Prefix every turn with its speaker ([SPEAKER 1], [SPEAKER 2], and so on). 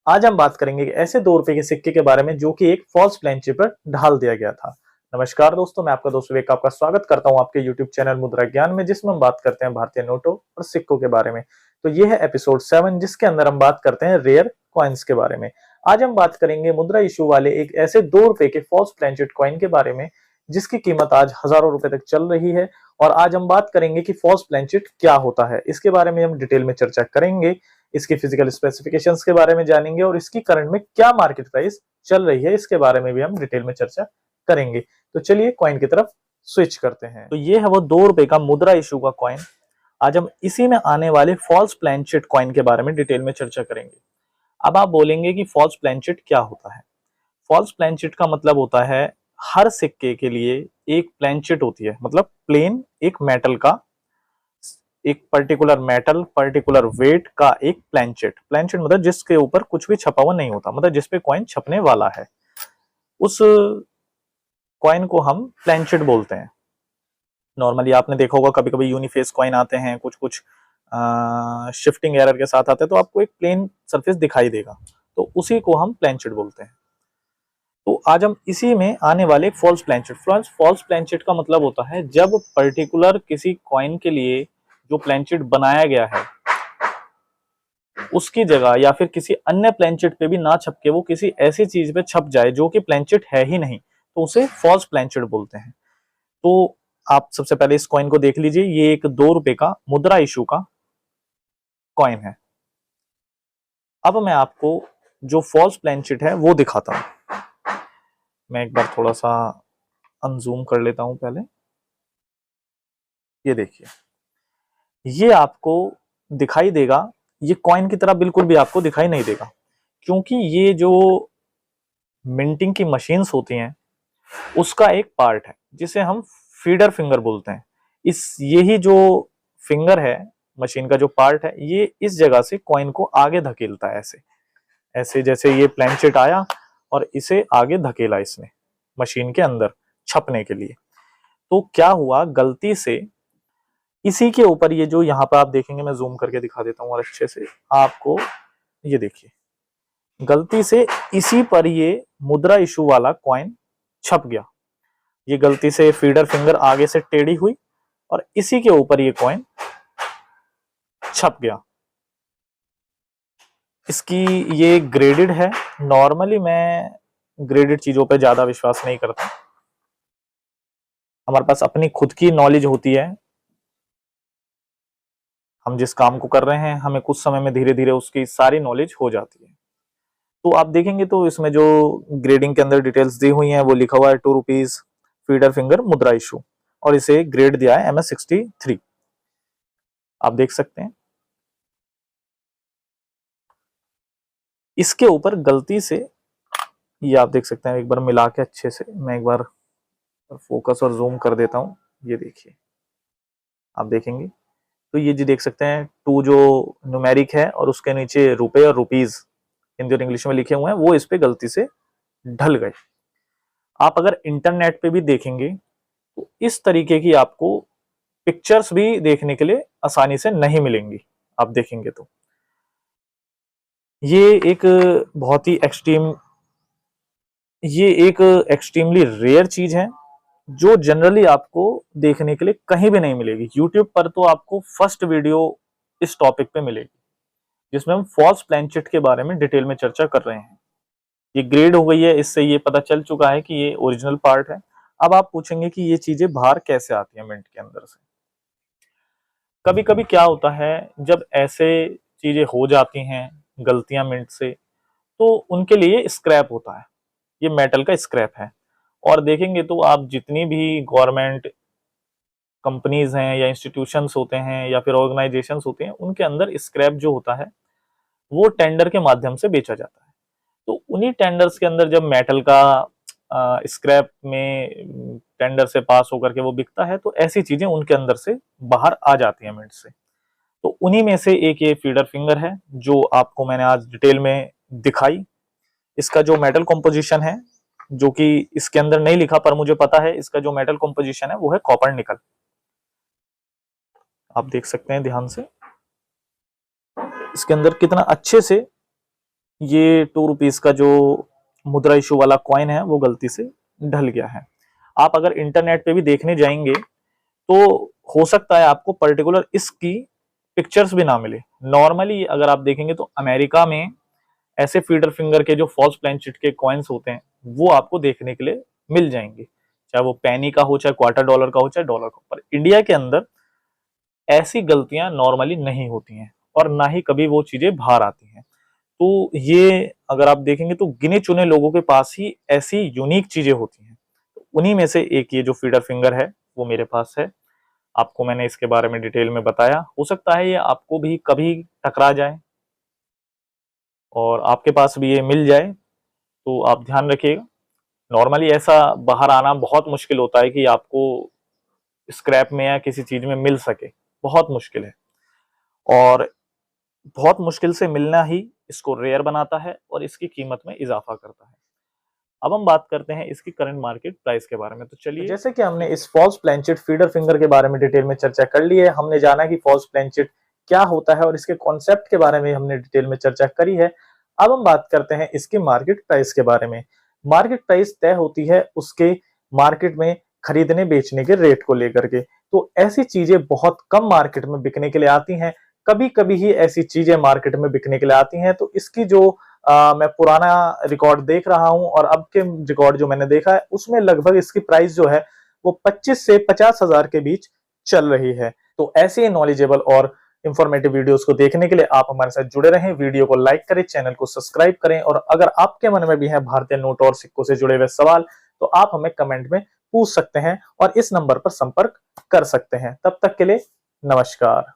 [SPEAKER 1] आज हम बात करेंगे कि ऐसे 2 रुपए के सिक्के के बारे में जो कि एक फॉल्स प्लेन चिट पर ढाल दिया गया था। नमस्कार दोस्तों, मैं आपका दोस्त विवेक आपका स्वागत करता हूं आपके यूट्यूब चैनल मुद्रा ज्ञान में, जिसमें हम बात करते हैं भारतीय नोटों और सिक्कों के बारे में। तो ये है एपिसोड 7, जिसके अंदर हम बात करते हैं रेयर कॉइन्स के बारे में। आज हम बात करेंगे मुद्रा इशू वाले एक ऐसे 2 रुपए के फॉल्स प्लेन चिट कॉइन के बारे में जिसकी कीमत आज हजारों रुपए तक चल रही है। और आज हम बात करेंगे कि फॉल्स प्लेन चिट क्या होता है, इसके बारे में हम डिटेल में चर्चा करेंगे। इसके फिजिकल स्पेसिफिकेशंस के बारे में जानेंगे और इसकी करंट में क्या मार्केट प्राइस चल रही है, इसके बारे में भी हम डिटेल में चर्चा करेंगे। तो चलिए कॉइन की तरफ स्विच करते हैं। तो ये है वो 2 रुपए का मुद्रा इशू का कॉइन। आज हम इसी में आने वाले फॉल्स प्लेन चिट कॉइन के बारे में डिटेल में चर्चा करेंगे। अब आप बोलेंगे कि फॉल्स प्लेन चिट क्या होता है। फॉल्स प्लेन चिट का मतलब होता है हर सिक्के के लिए एक प्लेन चिट होती है, मतलब प्लेन एक मेटल का, एक पर्टिकुलर मेटल पर्टिकुलर वेट का एक प्लेन चिट मतलब जिसके ऊपर कुछ भी छपा हुआ नहीं होता, मतलब जिसपे कॉइन छपने वाला है, उस कॉइन को हम प्लेन चिट बोलते हैं। नॉर्मली आपने देखा होगा कभी कभी यूनिफेस कॉइन आते हैं, कुछ कुछ शिफ्टिंग एरर के साथ आते हैं, तो आपको एक प्लेन सरफेस दिखाई देगा, तो उसी को हम प्लेन चिट बोलते हैं। तो आज हम इसी में आने वाले false plain chit. False plain chit का मतलब होता है जब पर्टिकुलर किसी कॉइन के लिए जो प्लेन चिट बनाया गया है उसकी जगह या फिर किसी अन्य प्लेन चिट पे भी ना छप के वो किसी ऐसी चीज पे छप जाए जो कि प्लेन चिट है ही नहीं, तो उसे फॉल्स प्लेन चिट बोलते हैं। तो आप सबसे पहले इस कॉइन को देख लीजिए, ये एक 2 रुपए का मुद्रा इशू का कॉइन है। अब मैं आपको जो फॉल्स प्लेन चिट है वो दिखाता हूं। मैं एक बार थोड़ा सा अनजूम कर लेता हूं पहले। ये देखिए, ये आपको दिखाई देगा, ये कॉइन की तरह बिल्कुल भी आपको दिखाई नहीं देगा, क्योंकि ये जो मिंटिंग की मशीन्स होती हैं उसका एक पार्ट है जिसे हम फीडर फिंगर बोलते हैं। इस यही जो फिंगर है, मशीन का जो पार्ट है, ये इस जगह से कॉइन को आगे धकेलता है, ऐसे ऐसे जैसे ये प्लेनचेट आया और इसे आगे धकेला इसने मशीन के अंदर छपने के लिए। तो क्या हुआ, गलती से इसी के ऊपर ये जो यहाँ पर आप देखेंगे, मैं जूम करके दिखा देता हूँ और अच्छे से आपको, ये देखिए, गलती से इसी पर ये मुद्रा इशू वाला कॉइन छप गया। ये गलती से फीडर फिंगर आगे से टेढ़ी हुई और इसी के ऊपर ये कॉइन छप गया। इसकी ये ग्रेडेड है। नॉर्मली मैं ग्रेडेड चीजों पर ज्यादा विश्वास नहीं करता, हमारे पास अपनी खुद की नॉलेज होती है। हम जिस काम को कर रहे हैं हमें कुछ समय में धीरे धीरे उसकी सारी नॉलेज हो जाती है। तो आप देखेंगे तो इसमें जो ग्रेडिंग के अंदर डिटेल्स दी हुई हैं वो लिखा हुआ है 2 रुपीज फीडर फिंगर मुद्रा इशू, और इसे ग्रेड दिया है MS63। आप देख सकते हैं इसके ऊपर गलती से, ये आप देख सकते हैं, एक बार मिला के अच्छे से मैं एक बार फोकस और जूम कर देता हूं। ये देखिए, आप देखेंगे तो ये जी देख सकते हैं 2 जो न्यूमेरिक है और उसके नीचे रुपए और रुपीज हिंदी और इंग्लिश में लिखे हुए हैं, वो इस पे गलती से ढल गए। आप अगर इंटरनेट पे भी देखेंगे तो इस तरीके की आपको पिक्चर्स भी देखने के लिए आसानी से नहीं मिलेंगी। आप देखेंगे तो ये एक बहुत ही एक्सट्रीमली रेयर चीज है जो जनरली आपको देखने के लिए कहीं भी नहीं मिलेगी। यूट्यूब पर तो आपको फर्स्ट वीडियो इस टॉपिक पे मिलेगी जिसमें हम फॉल्स प्लेनचिट के बारे में डिटेल में चर्चा कर रहे हैं। ये ग्रेड हो गई है, इससे ये पता चल चुका है कि ये ओरिजिनल पार्ट है। अब आप पूछेंगे कि ये चीजें बाहर कैसे आती है मिंट के अंदर से। कभी कभी क्या होता है, जब ऐसे चीजें हो जाती हैं गलतियां मिंट से, तो उनके लिए स्क्रैप होता है, ये मेटल का स्क्रैप है। और देखेंगे तो आप जितनी भी गवर्नमेंट कंपनीज हैं या इंस्टीट्यूशंस होते हैं या फिर ऑर्गेनाइजेशंस होते हैं, उनके अंदर स्क्रैप जो होता है वो टेंडर के माध्यम से बेचा जाता है। तो उन्हीं टेंडर्स के अंदर जब मेटल का स्क्रैप में टेंडर से पास होकर के वो बिकता है, तो ऐसी चीजें उनके अंदर से बाहर आ जाती हैं मिंट से। तो उन्हीं में से एक ये फीडर फिंगर है जो आपको मैंने आज डिटेल में दिखाई। इसका जो मेटल कॉम्पोजिशन है, जो कि इसके अंदर नहीं लिखा पर मुझे पता है, इसका जो मेटल कॉम्पोजिशन है वो है कॉपर निकल। आप देख सकते हैं ध्यान से इसके अंदर कितना अच्छे से ये 2 रुपीज का जो मुद्रा इशू वाला कॉइन है वो गलती से ढल गया है। आप अगर इंटरनेट पे भी देखने जाएंगे तो हो सकता है आपको पर्टिकुलर इसकी पिक्चर्स भी ना मिले। नॉर्मली अगर आप देखेंगे तो अमेरिका में ऐसे फीडर फिंगर के जो फॉल्स प्लेनचिट के कॉइन्स होते हैं वो आपको देखने के लिए मिल जाएंगे, चाहे वो पेनी का हो, चाहे क्वार्टर डॉलर का हो, चाहे डॉलर का। पर इंडिया के अंदर ऐसी गलतियां नॉर्मली नहीं होती हैं और ना ही कभी वो चीजें बाहर आती हैं। तो ये अगर आप देखेंगे तो गिने चुने लोगों के पास ही ऐसी यूनिक चीजें होती हैं। तो उन्हीं में से एक ये जो फीडर फिंगर है वो मेरे पास है। आपको मैंने इसके बारे में डिटेल में बताया। हो सकता है ये आपको भी कभी टकरा जाए और आपके पास भी ये मिल जाए, तो आप ध्यान रखिएगा। नॉर्मली ऐसा बाहर आना बहुत मुश्किल होता है कि आपको स्क्रैप में या किसी चीज में मिल सके, बहुत मुश्किल है। और बहुत मुश्किल से मिलना ही इसको रेयर बनाता है और इसकी कीमत में इजाफा करता है। अब हम बात करते हैं इसकी करंट मार्केट प्राइस के बारे में। तो चलिए, जैसे कि हमने इस फॉल्स प्लेनचिट फीडर फिंगर के बारे में डिटेल में चर्चा कर ली है, हमने जाना कि फॉल्स प्लेनचिट क्या होता है और इसके कॉन्सेप्ट के बारे में हमने डिटेल में चर्चा करी है। अब हम बात करते हैं इसकी मार्केट प्राइस के बारे में। मार्केट प्राइस तय होती है उसके मार्केट में खरीदने बेचने के रेट को लेकर के। तो ऐसी चीजें बहुत कम मार्केट में बिकने के लिए आती हैं, कभी कभी ही ऐसी चीजें मार्केट में बिकने के लिए आती हैं। तो इसकी जो मैं पुराना रिकॉर्ड देख रहा हूं और अब के रिकॉर्ड जो मैंने देखा है उसमें लगभग इसकी प्राइस जो है वो 25 से 50,000 के बीच चल रही है। तो ऐसे नॉलेजेबल और इंफॉर्मेटिव वीडियोस को देखने के लिए आप हमारे साथ जुड़े रहें। वीडियो को लाइक करें, चैनल को सब्सक्राइब करें और अगर आपके मन में भी है भारतीय नोट और सिक्कों से जुड़े हुए सवाल तो आप हमें कमेंट में पूछ सकते हैं और इस नंबर पर संपर्क कर सकते हैं। तब तक के लिए नमस्कार।